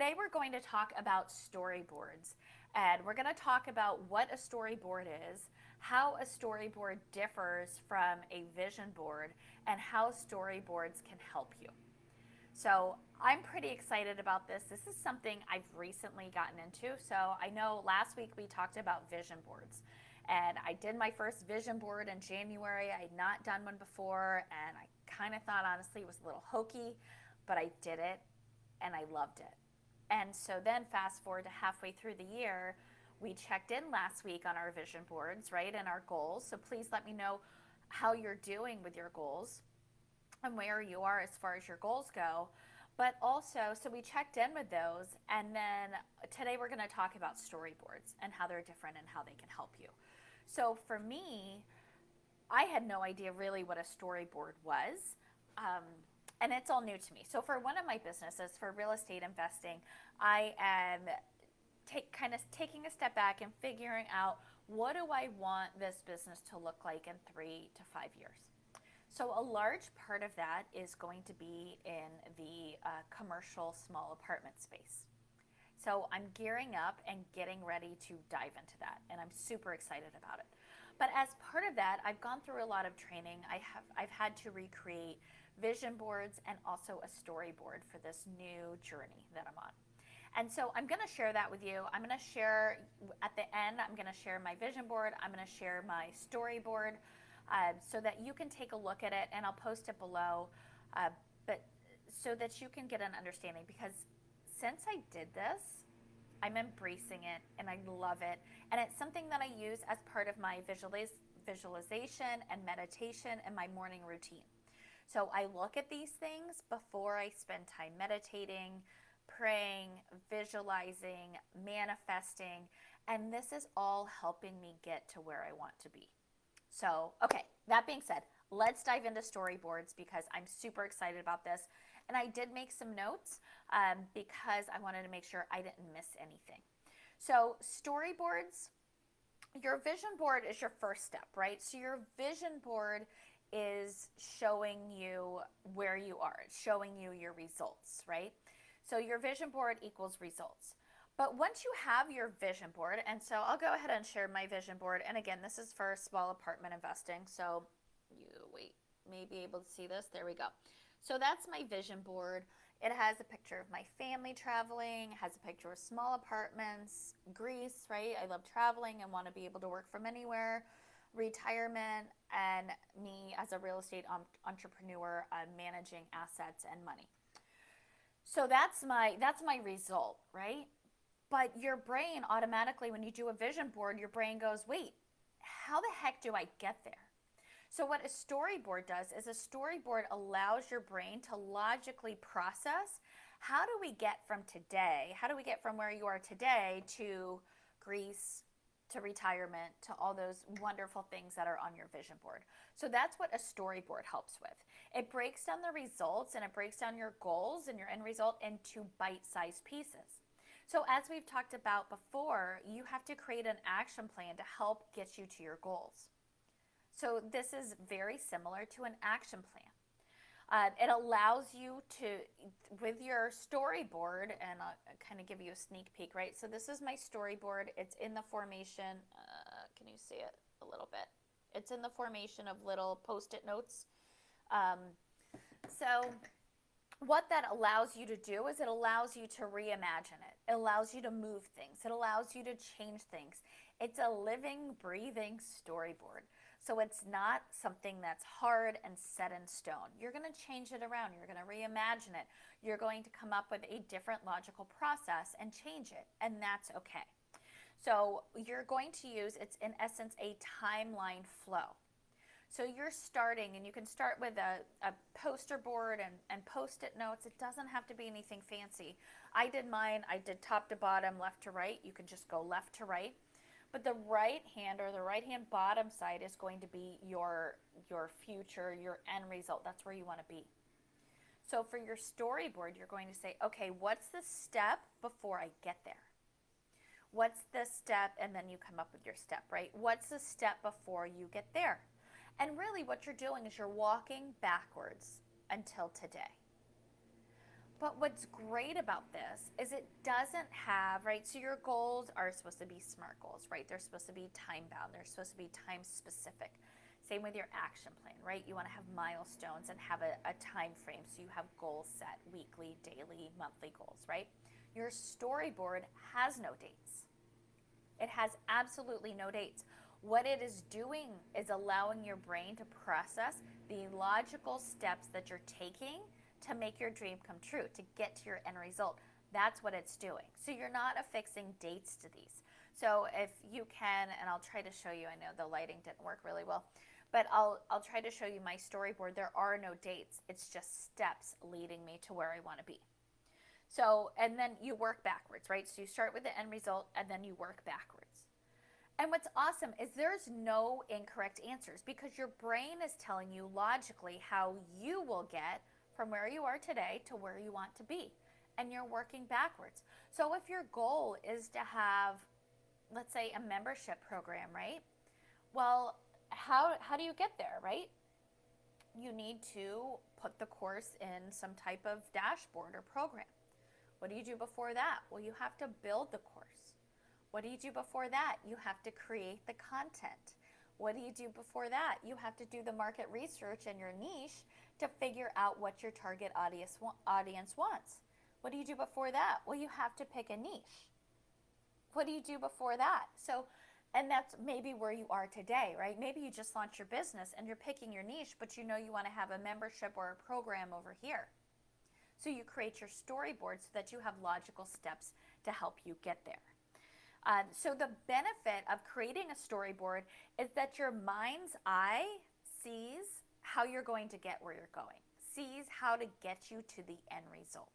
Today we're going to talk about storyboards, and we're going to talk about what a storyboard is, how a storyboard differs from a vision board, and how storyboards can help you. So I'm pretty excited about this. This is something I've recently gotten into. So I know last week we talked about vision boards, and I did my first vision board in January. I had not done one before, and I kind of thought honestly it was a little hokey, but I did it and I loved it. And so then fast forward to halfway through the year, we checked in last week on our vision boards, right, and our goals. So please let me know how you're doing with your goals and where you are as far as your goals go. But also, so we checked in with those, and then today we're going to talk about storyboards and how they're different and how they can help you. So for me, I had no idea really what a storyboard was. Um, and it's all new to me. So for one of my businesses, for real estate investing, I am kind of taking a step back and figuring out what do I want this business to look like in 3 to 5 years. So a large part of that is going to be in the commercial small apartment space. So I'm gearing up and getting ready to dive into that, and I'm super excited about it. But as part of that, I've gone through a lot of training. I've had to recreate vision boards and also a storyboard for this new journey that I'm on. And so I'm going to share that with you. I'm going to share at the end, I'm going to share my vision board. I'm going to share my storyboard so that you can take a look at it, and I'll post it below, but so that you can get an understanding. Because since I did this, I'm embracing it and I love it. And it's something that I use as part of my visualization and meditation and my morning routine. So I look at these things before I spend time meditating, praying, visualizing, manifesting, and this is all helping me get to where I want to be. So, okay, that being said, let's dive into storyboards because I'm super excited about this. And I did make some notes because I wanted to make sure I didn't miss anything. So, storyboards, your vision board is your first step, right? So, your vision board is showing you where you are, it's showing you your results, right? So, your vision board equals results. But once you have your vision board, and so I'll go ahead and share my vision board. And again, this is for small apartment investing. So you may be able to see this. There we go. So that's my vision board. It has a picture of my family traveling, has a picture of small apartments, Greece, right? I love traveling and want to be able to work from anywhere, retirement, and me as a real estate entrepreneur managing assets and money. So that's my result, right? But your brain automatically, when you do a vision board, your brain goes, wait, how the heck do I get there? So what a storyboard does is a storyboard allows your brain to logically process, how do we get from today, how do we get from where you are today to Greece, to retirement, to all those wonderful things that are on your vision board. So that's what a storyboard helps with. It breaks down the results and it breaks down your goals and your end result into bite-sized pieces. So as we've talked about before, you have to create an action plan to help get you to your goals. So this is very similar to an action plan. It allows you to, with your storyboard, and I'll kind of give you a sneak peek, right? So this is my storyboard. It's in the formation, can you see it a little bit? It's in the formation of little post-it notes. So what that allows you to do is it allows you to reimagine it. It allows you to move things. It allows you to change things. It's a living, breathing storyboard. So it's not something that's hard and set in stone. You're going to change it around. You're going to reimagine it. You're going to come up with a different logical process and change it, and that's okay. So you're going to use, it's in essence a timeline flow. So you're starting, and you can start with a poster board and post-it notes. It doesn't have to be anything fancy. I did mine. I did top to bottom, left to right. You can just go left to right. But the right hand or the right hand bottom side is going to be your future, your end result. That's where you want to be. So for your storyboard, you're going to say, okay, what's the step before I get there? What's the step? And then you come up with your step, right? What's the step before you get there? And really what you're doing is you're walking backwards until today. But what's great about this is it doesn't have, right? So your goals are supposed to be SMART goals, right? They're supposed to be time bound, they're supposed to be time specific. Same with your action plan, right? You want to have milestones and have a time frame, so you have goals set, weekly, daily, monthly goals, right? Your storyboard has no dates. It has absolutely no dates. What it is doing is allowing your brain to process the logical steps that you're taking to make your dream come true, to get to your end result. That's what it's doing. So you're not affixing dates to these. So if you can, and I'll try to show you, I know the lighting didn't work really well, but I'll try to show you my storyboard. There are no dates. It's just steps leading me to where I want to be. So, and then you work backwards, right? So you start with the end result and then you work backwards. And what's awesome is there's no incorrect answers because your brain is telling you logically how you will get from where you are today to where you want to be. And you're working backwards. So if your goal is to have, let's say, a membership program, right? Well, how do you get there, right? You need to put the course in some type of dashboard or program. What do you do before that? Well, you have to build the course. What do you do before that? You have to create the content. What do you do before that? You have to do the market research in your niche to figure out what your target audience wants. What do you do before that? Well, you have to pick a niche. What do you do before that? So, and that's maybe where you are today, right? Maybe you just launched your business and you're picking your niche, but you know you want to have a membership or a program over here. So you create your storyboard so that you have logical steps to help you get there. So the benefit of creating a storyboard is that your mind's eye sees how you're going to get where you're going, sees how to get you to the end result.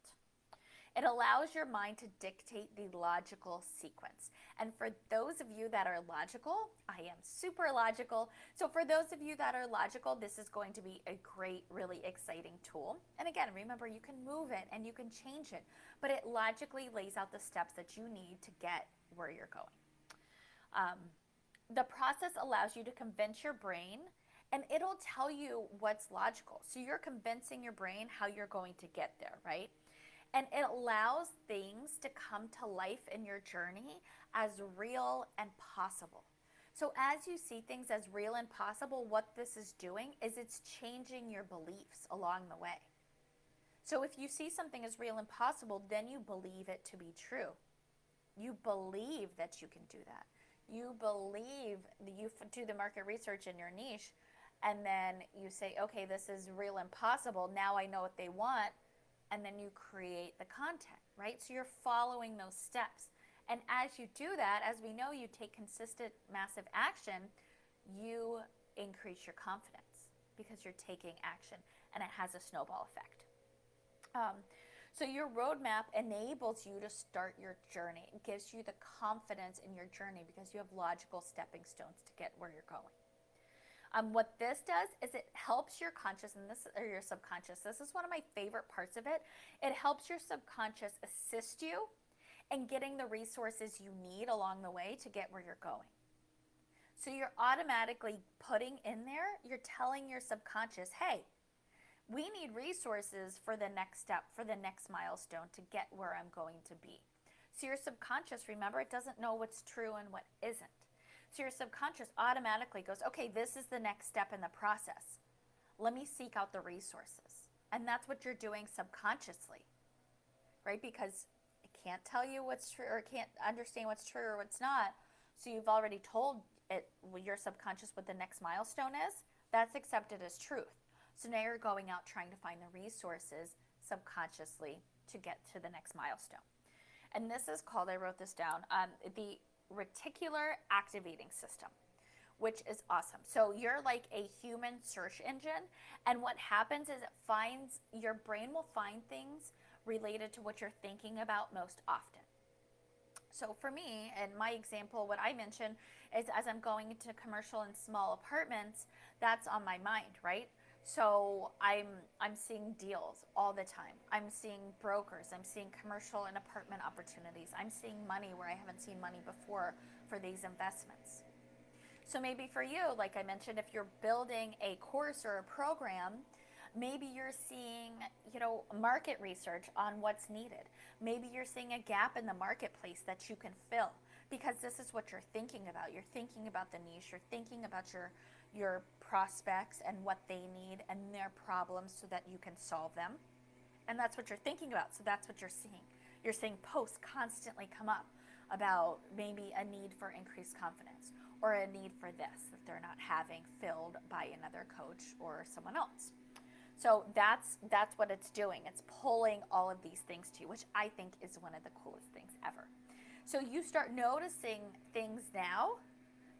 It allows your mind to dictate the logical sequence. And for those of you that are logical, I am super logical. So for those of you that are logical, this is going to be a great, really exciting tool. And again, remember, you can move it and you can change it, but it logically lays out the steps that you need to get where you're going. The process allows you to convince your brain, and it'll tell you what's logical. So you're convincing your brain how you're going to get there, right? And it allows things to come to life in your journey as real and possible. So as you see things as real and possible, what this is doing is it's changing your beliefs along the way. So if you see something as real and possible, then you believe it to be true. You believe that you can do that. You believe that you do the market research in your niche, and then you say, okay, this is real and possible. Now I know what they want. And then you create the content, right? So you're following those steps. And as you do that, as we know, you take consistent, massive action, you increase your confidence because you're taking action, and it has a snowball effect. So your roadmap enables you to start your journey. It gives you the confidence in your journey because you have logical stepping stones to get where you're going. What this does is it helps your consciousness or your subconscious. This is one of my favorite parts of it. It helps your subconscious assist you in getting the resources you need along the way to get where you're going. So you're automatically putting in there, you're telling your subconscious, hey, we need resources for the next step, for the next milestone to get where I'm going to be. So your subconscious, remember, it doesn't know what's true and what isn't. So your subconscious automatically goes, okay, this is the next step in the process. Let me seek out the resources. And that's what you're doing subconsciously, right? Because it can't tell you what's true or can't understand what's true or what's not. So you've already told it, your subconscious, what the next milestone is. That's accepted as truth. So now you're going out trying to find the resources subconsciously to get to the next milestone. And this is called, I wrote this down, the Reticular activating system, which is awesome. So you're like a human search engine, and what happens is your brain will find things related to what you're thinking about most often. So for me, in my example, what I mentioned is as I'm going into commercial and small apartments, that's on my mind, right? So I'm seeing deals all the time. I'm seeing brokers. I'm seeing commercial and apartment opportunities. I'm seeing money where I haven't seen money before for these investments. So maybe for you, like I mentioned, if you're building a course or a program, Maybe you're seeing, market research on what's needed. Maybe you're seeing a gap in the marketplace that you can fill because this is what you're thinking about. You're thinking about the niche, you're thinking about your prospects and what they need and their problems so that you can solve them. And that's what you're thinking about. So that's what you're seeing. You're seeing posts constantly come up about maybe a need for increased confidence or a need for this that they're not having filled by another coach or someone else. So that's what it's doing. It's pulling all of these things to you, which I think is one of the coolest things ever. So you start noticing things now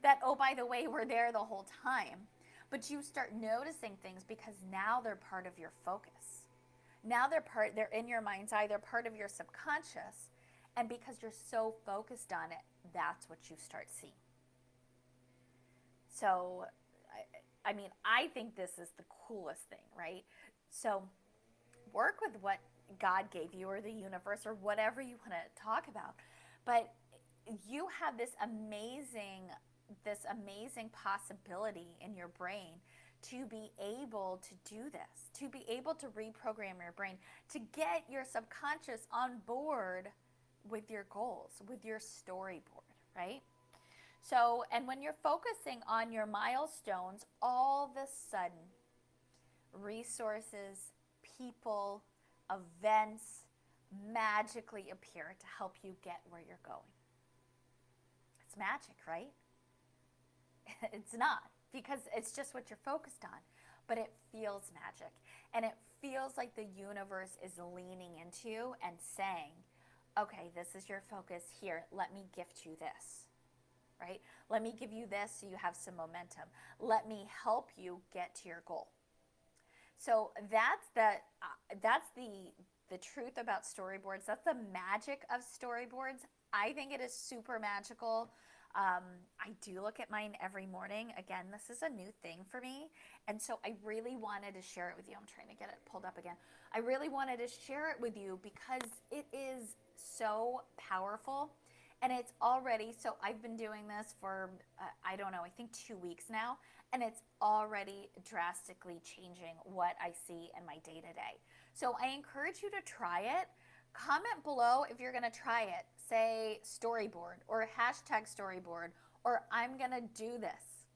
that, oh, by the way, were there the whole time. But you start noticing things because now they're part of your focus. Now they're in your mind's eye, they're part of your subconscious. And because you're so focused on it, that's what you start seeing. So, I think this is the coolest thing, right? So, work with what God gave you or the universe or whatever you want to talk about. But you have this amazing possibility in your brain to be able to do this, to be able to reprogram your brain, to get your subconscious on board with your goals, with your storyboard, right? So, and when you're focusing on your milestones, all of a sudden, resources, people, events magically appear to help you get where you're going. It's magic, right? It's not, because it's just what you're focused on, but it feels magic. And it feels like the universe is leaning into you and saying, okay, this is your focus here. Let me gift you this, right? Let me give you this so you have some momentum. Let me help you get to your goal. So that's the truth about storyboards. That's the magic of storyboards. I think it is super magical. I do look at mine every morning. Again, this is a new thing for me. And so I really wanted to share it with you. I'm trying to get it pulled up again. I really wanted to share it with you because it is so powerful. And it's already, so I've been doing this for, I don't know, I think 2 weeks now. And it's already drastically changing what I see in my day to day. So I encourage you to try it. Comment below if you're going to try it. Say storyboard or hashtag storyboard or I'm going to do this.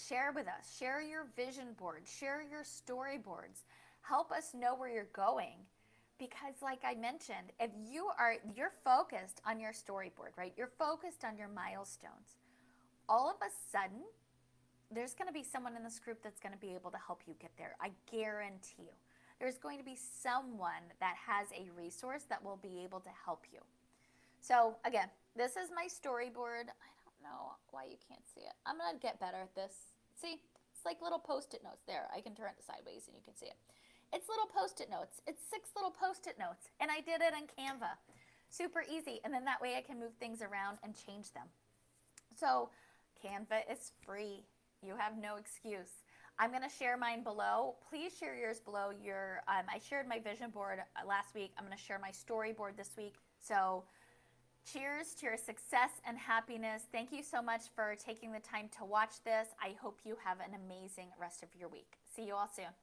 Share with us. Share your vision board. Share your storyboards. Help us know where you're going. Because like I mentioned, if you're focused on your storyboard, right? You're focused on your milestones. All of a sudden, there's going to be someone in this group that's going to be able to help you get there. I guarantee you. There's going to be someone that has a resource that will be able to help you. So again, this is my storyboard. I don't know why you can't see it. I'm going to get better at this. See, it's like little Post-it notes. There, I can turn it sideways and you can see it. It's little Post-it notes. It's 6 little Post-it notes. And I did it in Canva. Super easy. And then that way I can move things around and change them. So Canva is free. You have no excuse. I'm going to share mine below. Please share yours below. I shared my vision board last week. I'm going to share my storyboard this week. So cheers to your success and happiness. Thank you so much for taking the time to watch this. I hope you have an amazing rest of your week. See you all soon.